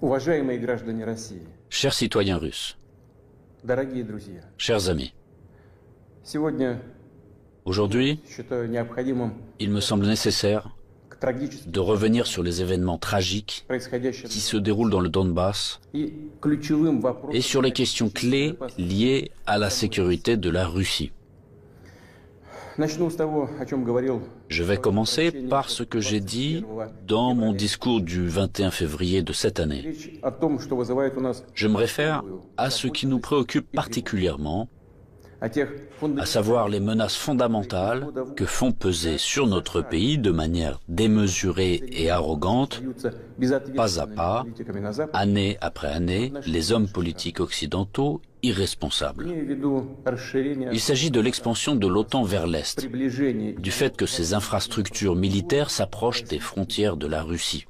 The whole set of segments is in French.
Уважаемые граждане России, Chers citoyens russes, дорогие друзья, chers amis, сегодня aujourd'hui, считаю необходимым il me semble nécessaire к трагическим de revenir sur les événements tragiques происходящим qui se déroulent dans le Donbass и ключевым вопросам. et sur les questions clés liées à la sécurité de la Russie. Начну с того, о чем говорил. Je vais commencer par ce que j'ai dit dans mon discours du 21 février de cette année. Речь о том, что вызывает у нас Je me réfère à ce qui nous préoccupe particulièrement, о тех à savoir les menaces fondamentales que font peser sur notre pays de manière démesurée et arrogante, pas à pas, année après année, les hommes politiques occidentaux irresponsables. Il s'agit de l'expansion de l'OTAN vers l'Est, du fait que ces infrastructures militaires s'approchent des frontières de la Russie.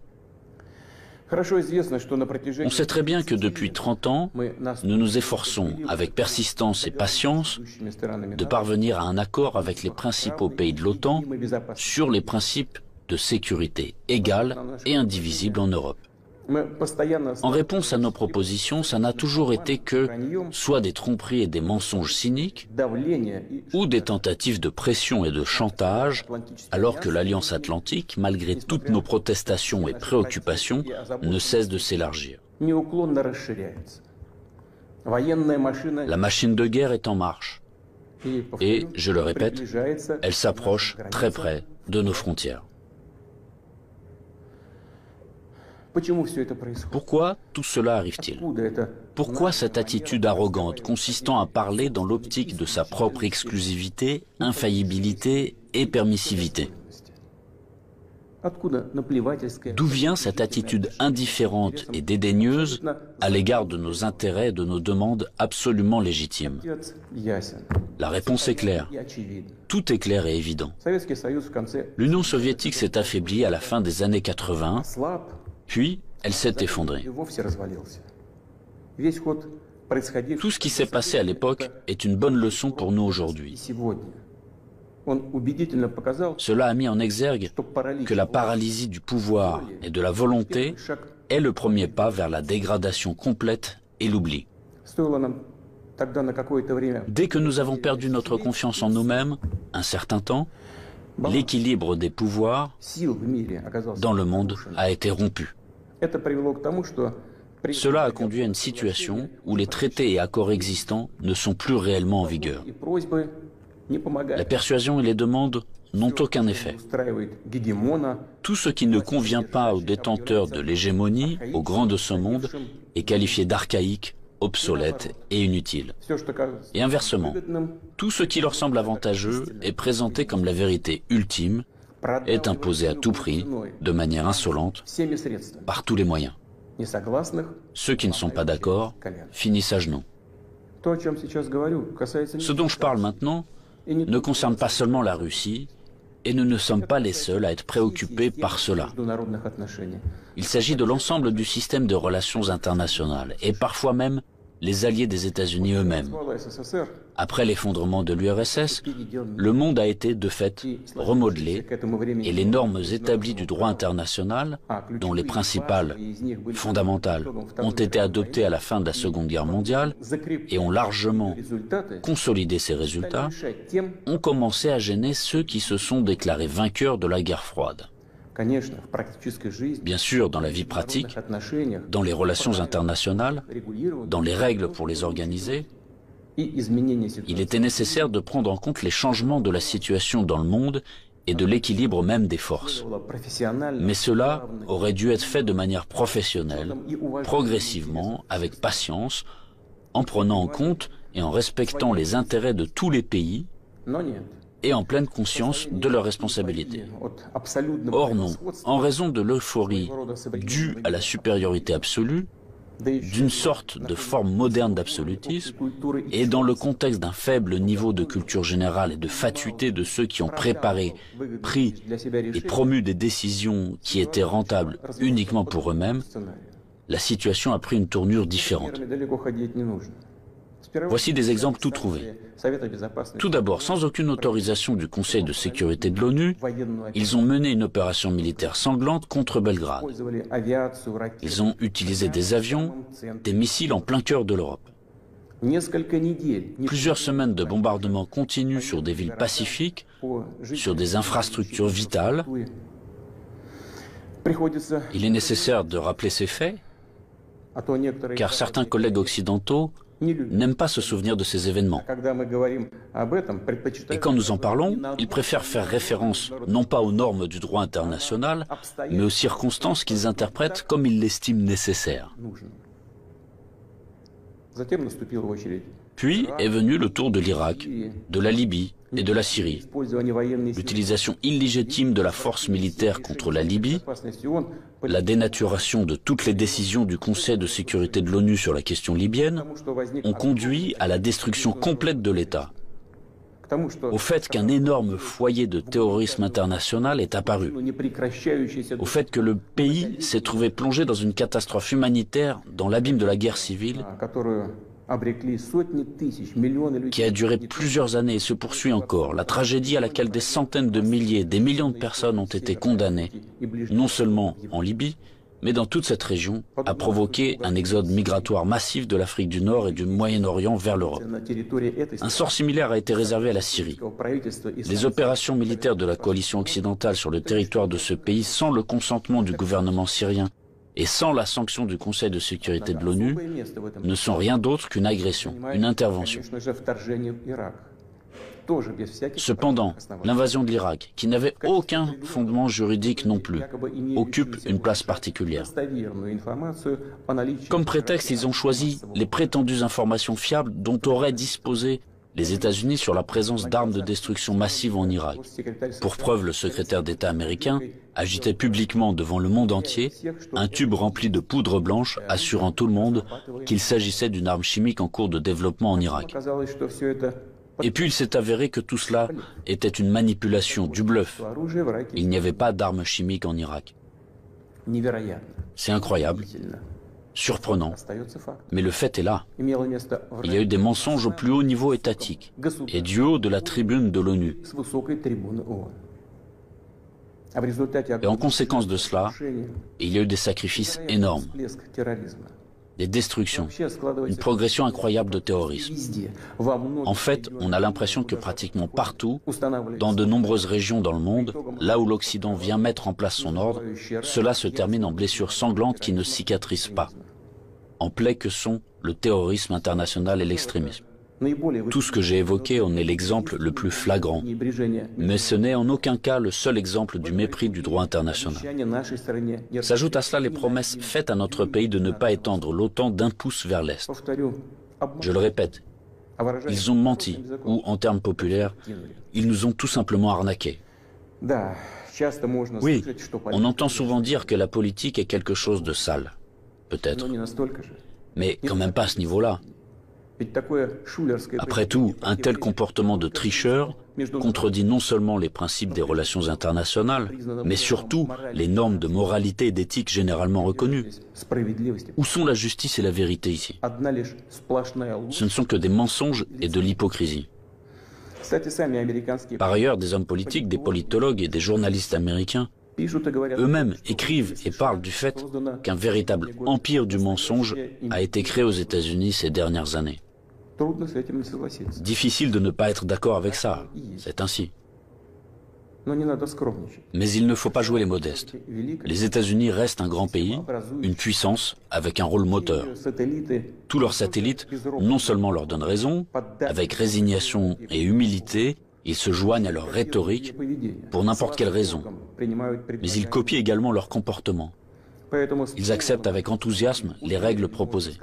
On sait très bien que depuis 30 ans, nous nous efforçons, avec persistance et patience, de parvenir à un accord avec les principaux pays de l'OTAN sur les principes de sécurité égale et indivisible en Europe. En réponse à nos propositions, ça n'a toujours été que soit des tromperies et des mensonges cyniques, ou des tentatives de pression et de chantage, alors que l'Alliance Atlantique, malgré toutes nos protestations et préoccupations, ne cesse de s'élargir. La machine de guerre est en marche, et, je le répète, elle s'approche très près de nos frontières. Pourquoi tout cela arrive-t-il? Pourquoi cette attitude arrogante consistant à parler dans l'optique de sa propre exclusivité, infaillibilité et permissivité? D'où vient cette attitude indifférente et dédaigneuse à l'égard de nos intérêts et de nos demandes absolument légitimes? La réponse est claire. Tout est clair et évident. L'Union soviétique s'est affaiblie à la fin des années 80, puis elle s'est effondrée. Tout ce qui s'est passé à l'époque est une bonne leçon pour nous aujourd'hui. Cela a mis en exergue que la paralysie du pouvoir et de la volonté est le premier pas vers la dégradation complète et l'oubli. Dès que nous avons perdu notre confiance en nous-mêmes, un certain temps, l'équilibre des pouvoirs dans le monde a été rompu. Cela a conduit à une situation où les traités et accords existants ne sont plus réellement en vigueur. La persuasion et les demandes n'ont aucun effet. Tout ce qui ne convient pas aux détenteurs de l'hégémonie, aux grands de ce monde, est qualifié d'archaïque, obsolète et inutile. Et inversement, tout ce qui leur semble avantageux est présenté comme la vérité ultime, est imposé à tout prix, de manière insolente, par tous les moyens. Ceux qui ne sont pas d'accord finissent à genoux. Ce dont je parle maintenant ne concerne pas seulement la Russie, et nous ne sommes pas les seuls à être préoccupés par cela. Il s'agit de l'ensemble du système de relations internationales, et parfois même les alliés des États-Unis eux-mêmes. Après l'effondrement de l'URSS, le monde a été de fait remodelé et les normes établies du droit international, dont les principales, fondamentales, ont été adoptées à la fin de la Seconde Guerre mondiale et ont largement consolidé ces résultats, ont commencé à gêner ceux qui se sont déclarés vainqueurs de la guerre froide. Bien sûr, dans la vie pratique, dans les relations internationales, dans les règles pour les organiser, il était nécessaire de prendre en compte les changements de la situation dans le monde et de l'équilibre même des forces. Mais cela aurait dû être fait de manière professionnelle, progressivement, avec patience, en prenant en compte et en respectant les intérêts de tous les pays, et en pleine conscience de leurs responsabilités. Or non, en raison de l'euphorie due à la supériorité absolue, d'une sorte de forme moderne d'absolutisme, et dans le contexte d'un faible niveau de culture générale et de fatuité de ceux qui ont préparé, pris et promu des décisions qui étaient rentables uniquement pour eux-mêmes, la situation a pris une tournure différente. Voici des exemples tout trouvés. Tout d'abord, sans aucune autorisation du Conseil de sécurité de l'ONU, ils ont mené une opération militaire sanglante contre Belgrade. Ils ont utilisé des avions, des missiles en plein cœur de l'Europe. Plusieurs semaines de bombardements continus sur des villes pacifiques, sur des infrastructures vitales. Il est nécessaire de rappeler ces faits, car certains collègues occidentaux n'aiment pas se souvenir de ces événements. Et quand nous en parlons, ils préfèrent faire référence non pas aux normes du droit international, mais aux circonstances qu'ils interprètent comme ils l'estiment nécessaires. Puis est venu le tour de l'Irak, de la Libye et de la Syrie. L'utilisation illégitime de la force militaire contre la Libye, la dénaturation de toutes les décisions du Conseil de sécurité de l'ONU sur la question libyenne ont conduit à la destruction complète de l'État, au fait qu'un énorme foyer de terrorisme international est apparu, au fait que le pays s'est trouvé plongé dans une catastrophe humanitaire dans l'abîme de la guerre civile qui a duré plusieurs années et se poursuit encore, la tragédie à laquelle des centaines de milliers, des millions de personnes ont été condamnées, non seulement en Libye, mais dans toute cette région, a provoqué un exode migratoire massif de l'Afrique du Nord et du Moyen-Orient vers l'Europe. Un sort similaire a été réservé à la Syrie. Les opérations militaires de la coalition occidentale sur le territoire de ce pays, sans le consentement du gouvernement syrien et sans la sanction du Conseil de sécurité de l'ONU, ne sont rien d'autre qu'une agression, une intervention. Cependant, l'invasion de l'Irak, qui n'avait aucun fondement juridique non plus, occupe une place particulière. Comme prétexte, ils ont choisi les prétendues informations fiables dont auraient disposé les États-Unis sur la présence d'armes de destruction massive en Irak. Pour preuve, le secrétaire d'État américain agitait publiquement devant le monde entier un tube rempli de poudre blanche assurant tout le monde qu'il s'agissait d'une arme chimique en cours de développement en Irak. Et puis il s'est avéré que tout cela était une manipulation, du bluff. Il n'y avait pas d'armes chimiques en Irak. C'est incroyable. Surprenant, mais le fait est là. Il y a eu des mensonges au plus haut niveau étatique et du haut de la tribune de l'ONU. Et en conséquence de cela, il y a eu des sacrifices énormes, des destructions, une progression incroyable de terrorisme. En fait, on a l'impression que pratiquement partout, dans de nombreuses régions dans le monde, là où l'Occident vient mettre en place son ordre, cela se termine en blessures sanglantes qui ne cicatrisent pas, en plaies que sont le terrorisme international et l'extrémisme. Tout ce que j'ai évoqué en est l'exemple le plus flagrant, mais ce n'est en aucun cas le seul exemple du mépris du droit international. S'ajoutent à cela les promesses faites à notre pays de ne pas étendre l'OTAN d'un pouce vers l'Est. Je le répète, ils ont menti, ou en termes populaires, ils nous ont tout simplement arnaqués. Oui, on entend souvent dire que la politique est quelque chose de sale, peut-être, mais quand même pas à ce niveau-là. Après tout, un tel comportement de tricheur contredit non seulement les principes des relations internationales, mais surtout les normes de moralité et d'éthique généralement reconnues. Où sont la justice et la vérité ici? Ce ne sont que des mensonges et de l'hypocrisie. Par ailleurs, des hommes politiques, des politologues et des journalistes américains eux-mêmes écrivent et parlent du fait qu'un véritable empire du mensonge a été créé aux États-Unis ces dernières années. Difficile de ne pas être d'accord avec ça, c'est ainsi. Mais il ne faut pas jouer les modestes. Les États-Unis restent un grand pays, une puissance avec un rôle moteur. Tous leurs satellites non seulement leur donnent raison, avec résignation et humilité, ils se joignent à leur rhétorique pour n'importe quelle raison, mais ils copient également leur comportement. Ils acceptent avec enthousiasme les règles proposées.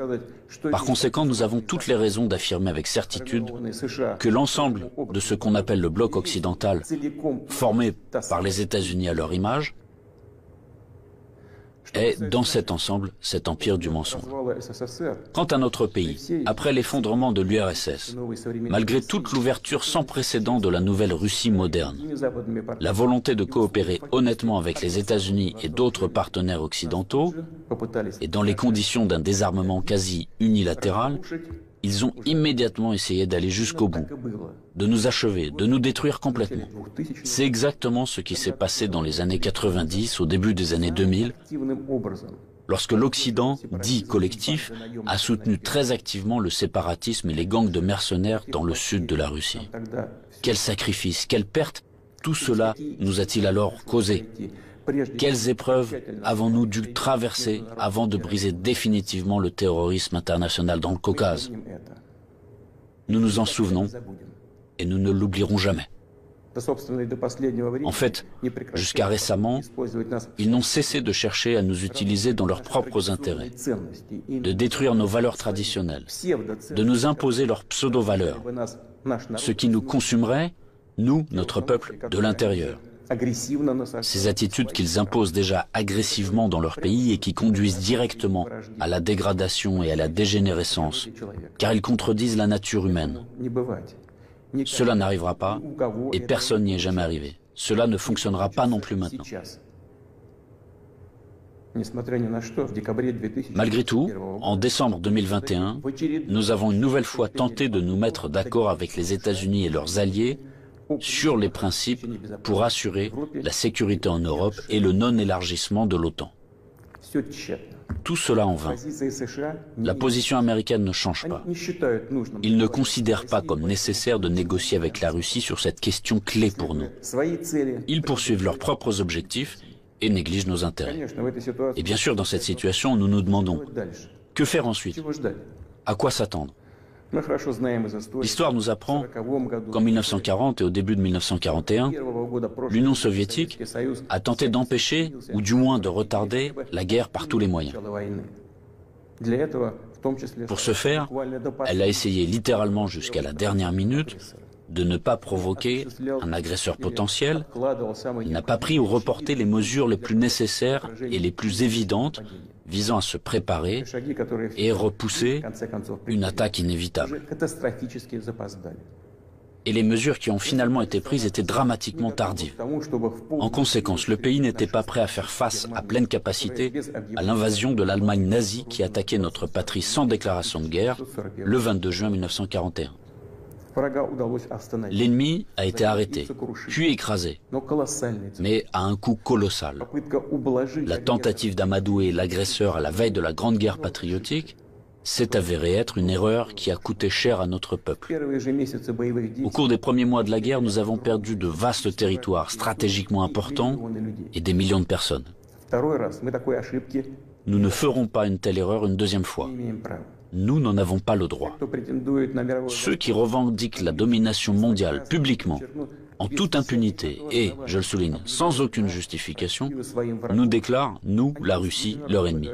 Par conséquent, nous avons toutes les raisons d'affirmer avec certitude que l'ensemble de ce qu'on appelle le bloc occidental, formé par les États-Unis à leur image, est, dans cet ensemble, cet empire du mensonge. Quant à notre pays, après l'effondrement de l'URSS, malgré toute l'ouverture sans précédent de la nouvelle Russie moderne, la volonté de coopérer honnêtement avec les États-Unis et d'autres partenaires occidentaux, et dans les conditions d'un désarmement quasi unilatéral, Ils ont immédiatement essayé d'aller jusqu'au bout, de nous achever, de nous détruire complètement. C'est exactement ce qui s'est passé dans les années 90, au début des années 2000, lorsque l'Occident, dit collectif, a soutenu très activement le séparatisme et les gangs de mercenaires dans le sud de la Russie. Quels sacrifices, quelles pertes tout cela nous a-t-il alors causé? Quelles épreuves avons-nous dû traverser avant de briser définitivement le terrorisme international dans le Caucase? Nous nous en souvenons et nous ne l'oublierons jamais. En fait, jusqu'à récemment, ils n'ont cessé de chercher à nous utiliser dans leurs propres intérêts, de détruire nos valeurs traditionnelles, de nous imposer leurs pseudo-valeurs, ce qui nous consumerait, nous, notre peuple, de l'intérieur. Ces attitudes qu'ils imposent déjà agressivement dans leur pays et qui conduisent directement à la dégradation et à la dégénérescence, car ils contredisent la nature humaine. Cela n'arrivera pas et personne n'y est jamais arrivé. Cela ne fonctionnera pas non plus maintenant. Malgré tout, en décembre 2021, nous avons une nouvelle fois tenté de nous mettre d'accord avec les États-Unis et leurs alliés sur les principes pour assurer la sécurité en Europe et le non-élargissement de l'OTAN. Tout cela en vain. La position américaine ne change pas. Ils ne considèrent pas comme nécessaire de négocier avec la Russie sur cette question clé pour nous. Ils poursuivent leurs propres objectifs et négligent nos intérêts. Et bien sûr, dans cette situation, nous nous demandons, que faire ensuite? À quoi s'attendre? L'histoire nous apprend qu'en 1940 et au début de 1941, l'Union soviétique a tenté d'empêcher, ou du moins de retarder, la guerre par tous les moyens. Pour ce faire, elle a essayé littéralement jusqu'à la dernière minute de ne pas provoquer un agresseur potentiel, elle n'a pas pris ou reporté les mesures les plus nécessaires et les plus évidentes visant à se préparer et repousser une attaque inévitable. Et les mesures qui ont finalement été prises étaient dramatiquement tardives. En conséquence, le pays n'était pas prêt à faire face à pleine capacité à l'invasion de l'Allemagne nazie qui attaquait notre patrie sans déclaration de guerre le 22 juin 1941. L'ennemi a été arrêté, puis écrasé, mais à un coût colossal. La tentative d'amadouer l'agresseur à la veille de la Grande Guerre patriotique s'est avérée être une erreur qui a coûté cher à notre peuple. Au cours des premiers mois de la guerre, nous avons perdu de vastes territoires stratégiquement importants et des millions de personnes. Nous ne ferons pas une telle erreur une deuxième fois. Nous n'en avons pas le droit. Ceux qui revendiquent la domination mondiale publiquement, en toute impunité et, je le souligne, sans aucune justification, nous déclarent, nous, la Russie, leur ennemi.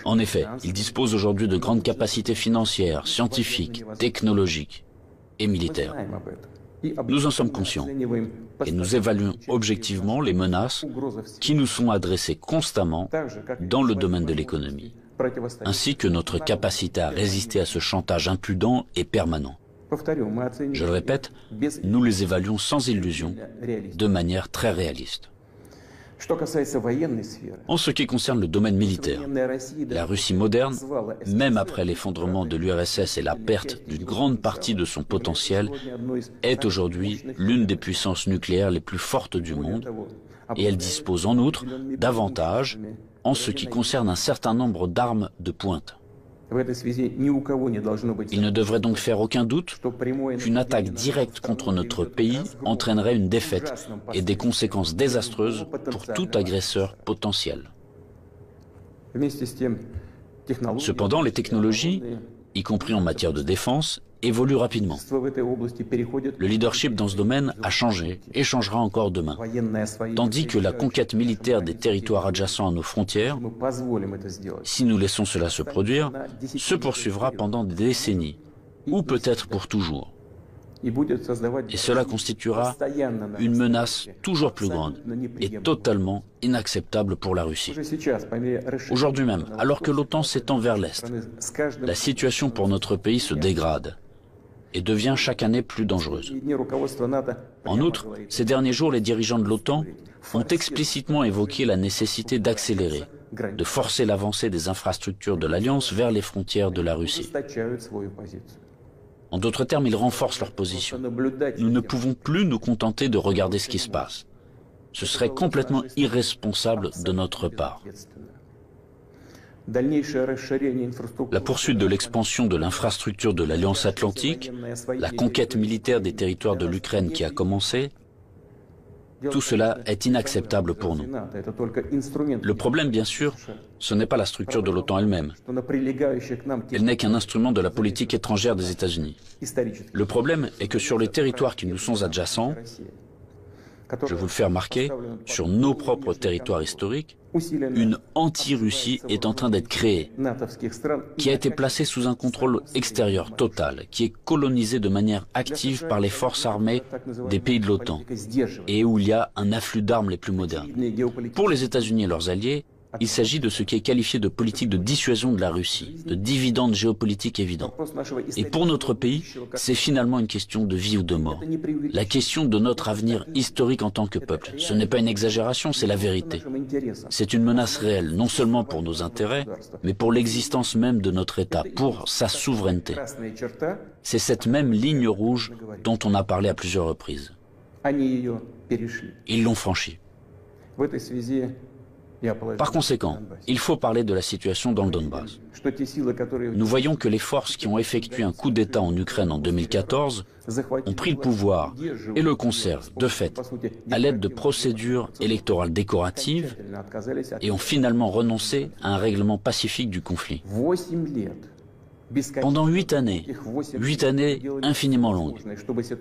En effet, ils disposent aujourd'hui de grandes capacités financières, scientifiques, technologiques et militaires. Nous en sommes conscients et nous évaluons objectivement les menaces qui nous sont adressées constamment dans le domaine de l'économie, ainsi que notre capacité à résister à ce chantage impudent et permanent. Je le répète, nous les évaluons sans illusion, de manière très réaliste. En ce qui concerne le domaine militaire, la Russie moderne, même après l'effondrement de l'URSS et la perte d'une grande partie de son potentiel, est aujourd'hui l'une des puissances nucléaires les plus fortes du monde, et elle dispose en outre d'avantages en ce qui concerne un certain nombre d'armes de pointe. Il ne devrait donc faire aucun doute qu'une attaque directe contre notre pays entraînerait une défaite et des conséquences désastreuses pour tout agresseur potentiel. Cependant, les technologies, y compris en matière de défense, évoluent rapidement. Le leadership dans ce domaine a changé et changera encore demain, tandis que la conquête militaire des territoires adjacents à nos frontières, si nous laissons cela se produire, se poursuivra pendant des décennies, ou peut-être pour toujours. Et cela constituera une menace toujours plus grande et totalement inacceptable pour la Russie. Aujourd'hui même, alors que l'OTAN s'étend vers l'Est, la situation pour notre pays se dégrade et devient chaque année plus dangereuse. En outre, ces derniers jours, les dirigeants de l'OTAN ont explicitement évoqué la nécessité d'accélérer de forcer l'avancée des infrastructures de l'Alliance vers les frontières de la Russie. En d'autres termes, ils renforcent leur position. Nous ne pouvons plus nous contenter de regarder ce qui se passe. Ce serait complètement irresponsable de notre part. La poursuite de l'expansion de l'infrastructure de l'Alliance Atlantique, la conquête militaire des territoires de l'Ukraine qui a commencé, tout cela est inacceptable pour nous. Le problème, bien sûr, ce n'est pas la structure de l'OTAN elle-même. Elle n'est qu'un instrument de la politique étrangère des États-Unis. Le problème est que sur les territoires qui nous sont adjacents, je vous le fais remarquer, sur nos propres territoires historiques, une anti-Russie est en train d'être créée, qui a été placée sous un contrôle extérieur total, qui est colonisée de manière active par les forces armées des pays de l'OTAN, et où il y a un afflux d'armes les plus modernes. Pour les États-Unis et leurs alliés, il s'agit de ce qui est qualifié de politique de dissuasion de la Russie, de dividendes géopolitiques évidents. Et pour notre pays, c'est finalement une question de vie ou de mort. La question de notre avenir historique en tant que peuple. Ce n'est pas une exagération, c'est la vérité. C'est une menace réelle, non seulement pour nos intérêts, mais pour l'existence même de notre État, pour sa souveraineté. C'est cette même ligne rouge dont on a parlé à plusieurs reprises. Ils l'ont franchie. Par conséquent, il faut parler de la situation dans le Donbass. Nous voyons que les forces qui ont effectué un coup d'État en Ukraine en 2014 ont pris le pouvoir et le conservent, de fait, à l'aide de procédures électorales décoratives et ont finalement renoncé à un règlement pacifique du conflit. Pendant 8 années infiniment longues,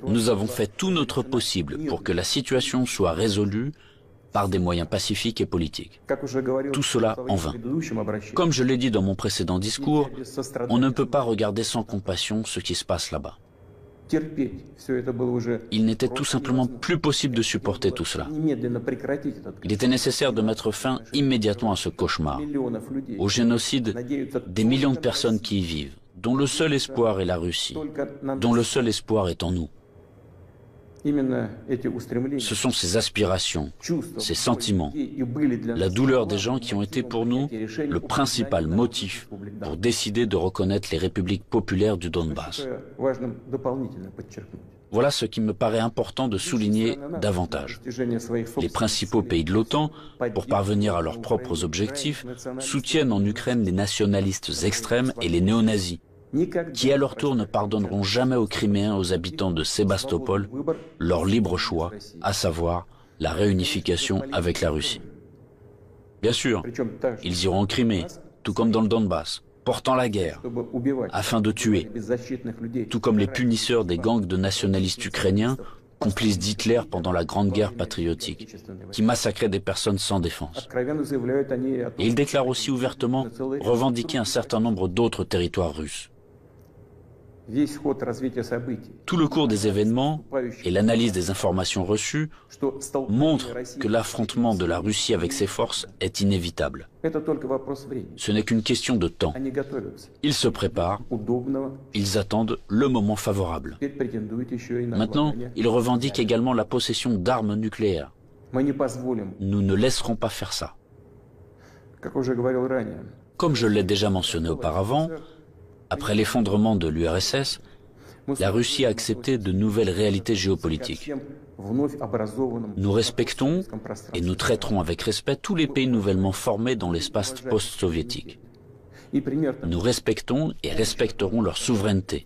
nous avons fait tout notre possible pour que la situation soit résolue par des moyens pacifiques et politiques. Tout cela en vain. Comme je l'ai dit dans mon précédent discours, on ne peut pas regarder sans compassion ce qui se passe là-bas. Il n'était tout simplement plus possible de supporter tout cela. Il était nécessaire de mettre fin immédiatement à ce cauchemar, au génocide des millions de personnes qui y vivent, dont le seul espoir est la Russie, dont le seul espoir est en nous. Ce sont ces aspirations, ces sentiments, la douleur des gens qui ont été pour nous le principal motif pour décider de reconnaître les républiques populaires du Donbass. Voilà ce qui me paraît important de souligner davantage. Les principaux pays de l'OTAN, pour parvenir à leurs propres objectifs, soutiennent en Ukraine les nationalistes extrêmes et les néo-nazis, qui à leur tour ne pardonneront jamais aux Criméens, aux habitants de Sébastopol, leur libre choix, à savoir la réunification avec la Russie. Bien sûr, ils iront en Crimée, tout comme dans le Donbass, portant la guerre, afin de tuer, tout comme les punisseurs des gangs de nationalistes ukrainiens, complices d'Hitler pendant la Grande Guerre patriotique, qui massacraient des personnes sans défense. Et ils déclarent aussi ouvertement revendiquer un certain nombre d'autres territoires russes. Tout le cours des événements et l'analyse des informations reçues montrent que l'affrontement de la Russie avec ses forces est inévitable. Ce n'est qu'une question de temps. Ils se préparent, ils attendent le moment favorable. Maintenant, ils revendiquent également la possession d'armes nucléaires. Nous ne laisserons pas faire ça. Comme je l'ai déjà mentionné auparavant, après l'effondrement de l'URSS, la Russie a accepté de nouvelles réalités géopolitiques. Nous respectons et nous traiterons avec respect tous les pays nouvellement formés dans l'espace post-soviétique. Nous respectons et respecterons leur souveraineté,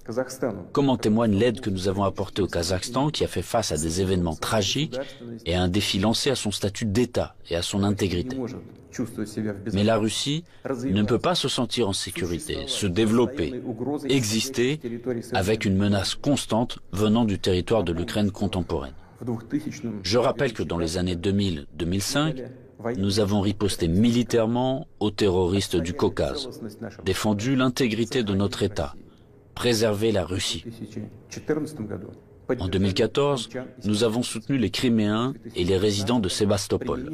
comme en témoigne l'aide que nous avons apportée au Kazakhstan, qui a fait face à des événements tragiques et à un défi lancé à son statut d'État et à son intégrité. Mais la Russie ne peut pas se sentir en sécurité, se développer, exister avec une menace constante venant du territoire de l'Ukraine contemporaine. Je rappelle que dans les années 2000-2005, nous avons riposté militairement aux terroristes du Caucase, défendu l'intégrité de notre État, préservé la Russie. En 2014, nous avons soutenu les Criméens et les résidents de Sébastopol.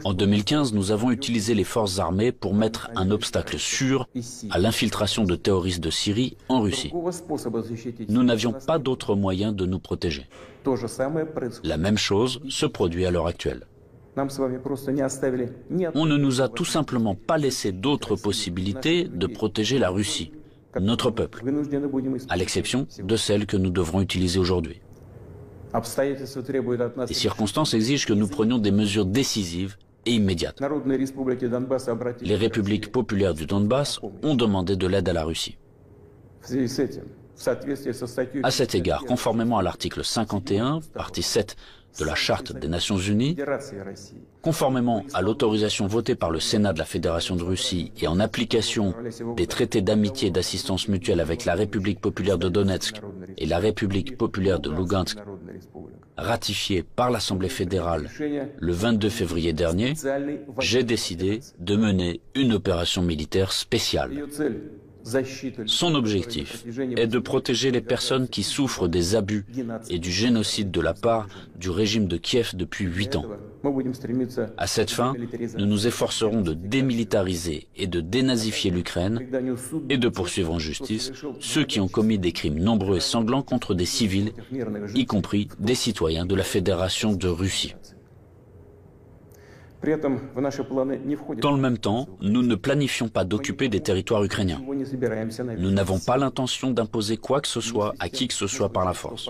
En 2015, nous avons utilisé les forces armées pour mettre un obstacle sûr à l'infiltration de terroristes de Syrie en Russie. Nous n'avions pas d'autre moyen de nous protéger. La même chose se produit à l'heure actuelle. On ne nous a tout simplement pas laissé d'autres possibilités de protéger la Russie, notre peuple, à l'exception de celles que nous devrons utiliser aujourd'hui. Les circonstances exigent que nous prenions des mesures décisives et immédiates. Les républiques populaires du Donbass ont demandé de l'aide à la Russie. À cet égard, conformément à l'article 51, partie 7 de la Charte des Nations Unies, conformément à l'autorisation votée par le Sénat de la Fédération de Russie et en application des traités d'amitié et d'assistance mutuelle avec la République populaire de Donetsk et la République populaire de Lugansk, ratifiés par l'Assemblée fédérale le 22 février dernier, j'ai décidé de mener une opération militaire spéciale. Son objectif est de protéger les personnes qui souffrent des abus et du génocide de la part du régime de Kiev depuis 8 ans. À cette fin, nous nous efforcerons de démilitariser et de dénazifier l'Ukraine et de poursuivre en justice ceux qui ont commis des crimes nombreux et sanglants contre des civils, y compris des citoyens de la Fédération de Russie. Dans le même temps, nous ne planifions pas d'occuper des territoires ukrainiens. Nous n'avons pas l'intention d'imposer quoi que ce soit à qui que ce soit par la force.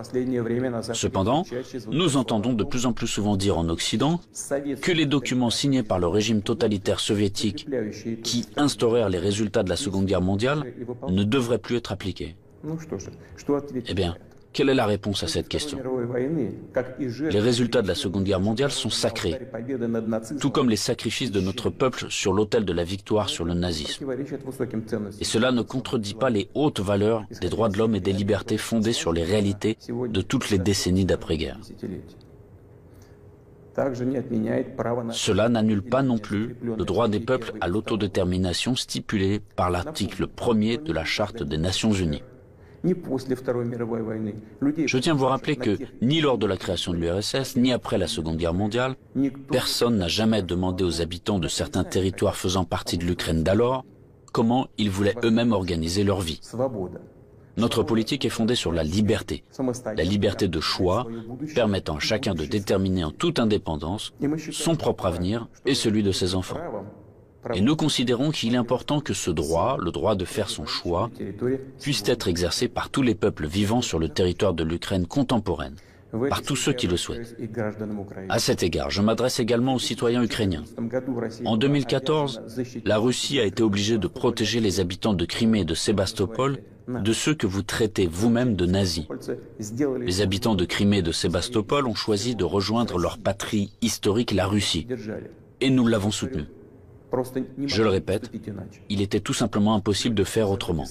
Cependant, nous entendons de plus en plus souvent dire en Occident que les documents signés par le régime totalitaire soviétique qui instaurèrent les résultats de la Seconde Guerre mondiale ne devraient plus être appliqués. Eh bien, quelle est la réponse à cette question? Les résultats de la Seconde Guerre mondiale sont sacrés, tout comme les sacrifices de notre peuple sur l'autel de la victoire sur le nazisme. Et cela ne contredit pas les hautes valeurs des droits de l'homme et des libertés fondées sur les réalités de toutes les décennies d'après-guerre. Cela n'annule pas non plus le droit des peuples à l'autodétermination stipulé par l'article 1er de la Charte des Nations Unies. Je tiens à vous rappeler que ni lors de la création de l'URSS, ni après la Seconde Guerre mondiale, personne n'a jamais demandé aux habitants de certains territoires faisant partie de l'Ukraine d'alors comment ils voulaient eux-mêmes organiser leur vie. Notre politique est fondée sur la liberté de choix permettant à chacun de déterminer en toute indépendance son propre avenir et celui de ses enfants. Et nous considérons qu'il est important que ce droit, le droit de faire son choix, puisse être exercé par tous les peuples vivant sur le territoire de l'Ukraine contemporaine, par tous ceux qui le souhaitent. À cet égard, je m'adresse également aux citoyens ukrainiens. En 2014, la Russie a été obligée de protéger les habitants de Crimée et de Sébastopol de ceux que vous traitez vous-même de nazis. Les habitants de Crimée et de Sébastopol ont choisi de rejoindre leur patrie historique, la Russie, et nous l'avons soutenu. Je le répète, il était tout simplement impossible de faire autrement.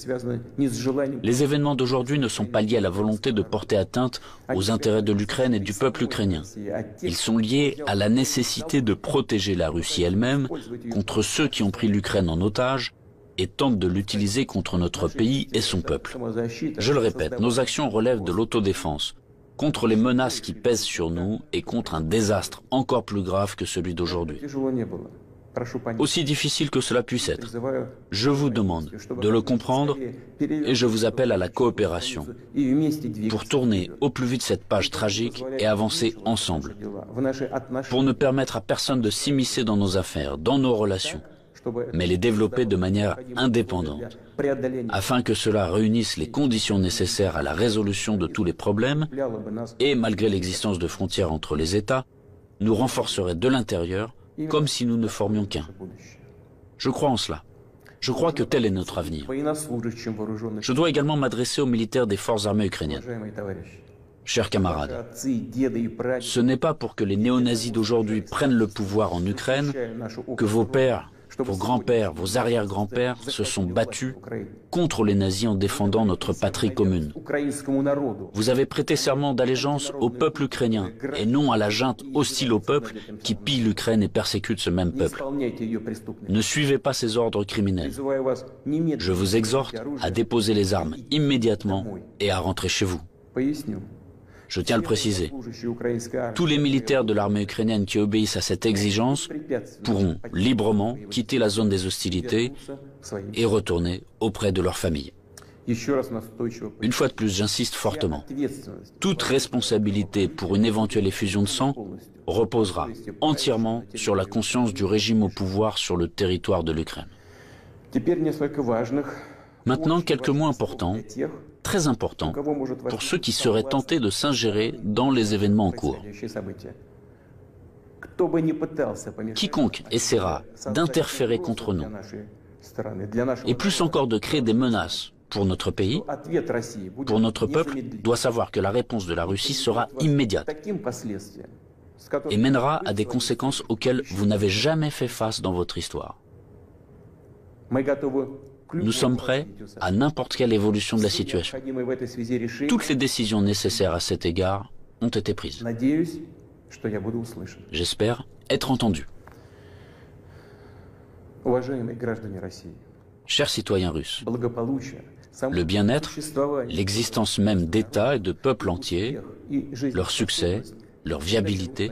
Les événements d'aujourd'hui ne sont pas liés à la volonté de porter atteinte aux intérêts de l'Ukraine et du peuple ukrainien. Ils sont liés à la nécessité de protéger la Russie elle-même contre ceux qui ont pris l'Ukraine en otage et tentent de l'utiliser contre notre pays et son peuple. Je le répète, nos actions relèvent de l'autodéfense, contre les menaces qui pèsent sur nous et contre un désastre encore plus grave que celui d'aujourd'hui. Aussi difficile que cela puisse être, je vous demande de le comprendre et je vous appelle à la coopération pour tourner au plus vite cette page tragique et avancer ensemble, pour ne permettre à personne de s'immiscer dans nos affaires, dans nos relations, mais les développer de manière indépendante, afin que cela réunisse les conditions nécessaires à la résolution de tous les problèmes et, malgré l'existence de frontières entre les États, nous renforcerait de l'intérieur comme si nous ne formions qu'un. Je crois en cela. Je crois que tel est notre avenir. Je dois également m'adresser aux militaires des forces armées ukrainiennes. Chers camarades, ce n'est pas pour que les néo-nazis d'aujourd'hui prennent le pouvoir en Ukraine que vos pères, vos grands-pères, vos arrière-grands-pères se sont battus contre les nazis en défendant notre patrie commune. Vous avez prêté serment d'allégeance au peuple ukrainien et non à la junte hostile au peuple qui pille l'Ukraine et persécute ce même peuple. Ne suivez pas ces ordres criminels. Je vous exhorte à déposer les armes immédiatement et à rentrer chez vous. Je tiens à le préciser, tous les militaires de l'armée ukrainienne qui obéissent à cette exigence pourront librement quitter la zone des hostilités et retourner auprès de leur famille. Une fois de plus, j'insiste fortement. Toute responsabilité pour une éventuelle effusion de sang reposera entièrement sur la conscience du régime au pouvoir sur le territoire de l'Ukraine. Maintenant, quelques mots importants, très importants, pour ceux qui seraient tentés de s'ingérer dans les événements en cours. Quiconque essaiera d'interférer contre nous, et plus encore de créer des menaces pour notre pays, pour notre peuple, doit savoir que la réponse de la Russie sera immédiate et mènera à des conséquences auxquelles vous n'avez jamais fait face dans votre histoire. Nous sommes prêts à n'importe quelle évolution de la situation. Toutes les décisions nécessaires à cet égard ont été prises. J'espère être entendu. Chers citoyens russes, le bien-être, l'existence même d'États et de peuples entiers, leur succès, leur viabilité,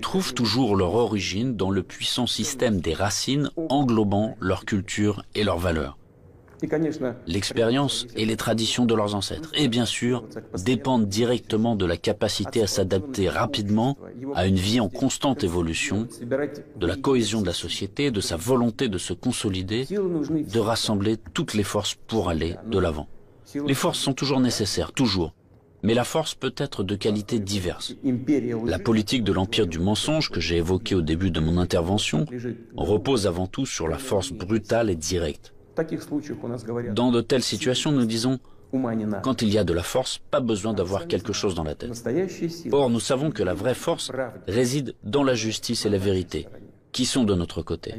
trouvent toujours leur origine dans le puissant système des racines englobant leur culture et leurs valeurs. L'expérience et les traditions de leurs ancêtres, et bien sûr, dépendent directement de la capacité à s'adapter rapidement à une vie en constante évolution, de la cohésion de la société, de sa volonté de se consolider, de rassembler toutes les forces pour aller de l'avant. Les forces sont toujours nécessaires, toujours. Mais la force peut être de qualités diverses. La politique de l'empire du mensonge que j'ai évoquée au début de mon intervention repose avant tout sur la force brutale et directe. Dans de telles situations, nous disons, quand il y a de la force, pas besoin d'avoir quelque chose dans la tête. Or, nous savons que la vraie force réside dans la justice et la vérité, qui sont de notre côté.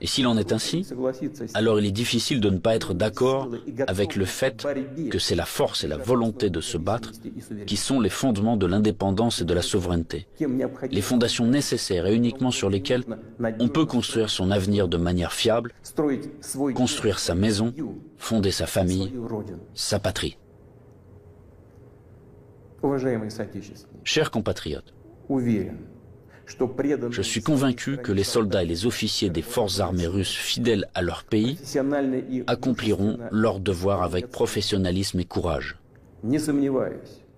Et s'il en est ainsi, alors il est difficile de ne pas être d'accord avec le fait que c'est la force et la volonté de se battre qui sont les fondements de l'indépendance et de la souveraineté, les fondations nécessaires et uniquement sur lesquelles on peut construire son avenir de manière fiable, construire sa maison, fonder sa famille, sa patrie. Chers compatriotes, je suis convaincu que les soldats et les officiers des forces armées russes fidèles à leur pays accompliront leur devoir avec professionnalisme et courage.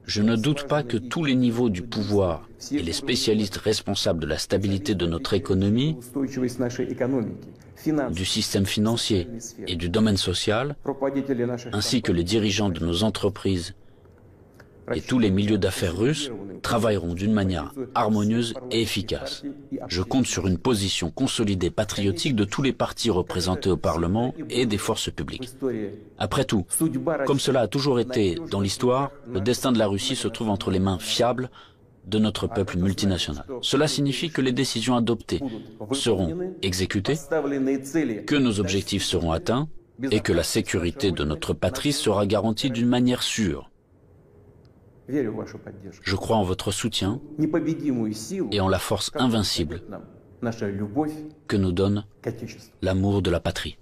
Je ne doute pas que tous les niveaux du pouvoir et les spécialistes responsables de la stabilité de notre économie, du système financier et du domaine social, ainsi que les dirigeants de nos entreprises et tous les milieux d'affaires russes travailleront d'une manière harmonieuse et efficace. Je compte sur une position consolidée patriotique de tous les partis représentés au Parlement et des forces publiques. Après tout, comme cela a toujours été dans l'histoire, le destin de la Russie se trouve entre les mains fiables de notre peuple multinational. Cela signifie que les décisions adoptées seront exécutées, que nos objectifs seront atteints et que la sécurité de notre patrie sera garantie d'une manière sûre. Je crois en votre soutien et en la force invincible que nous donne l'amour de la patrie.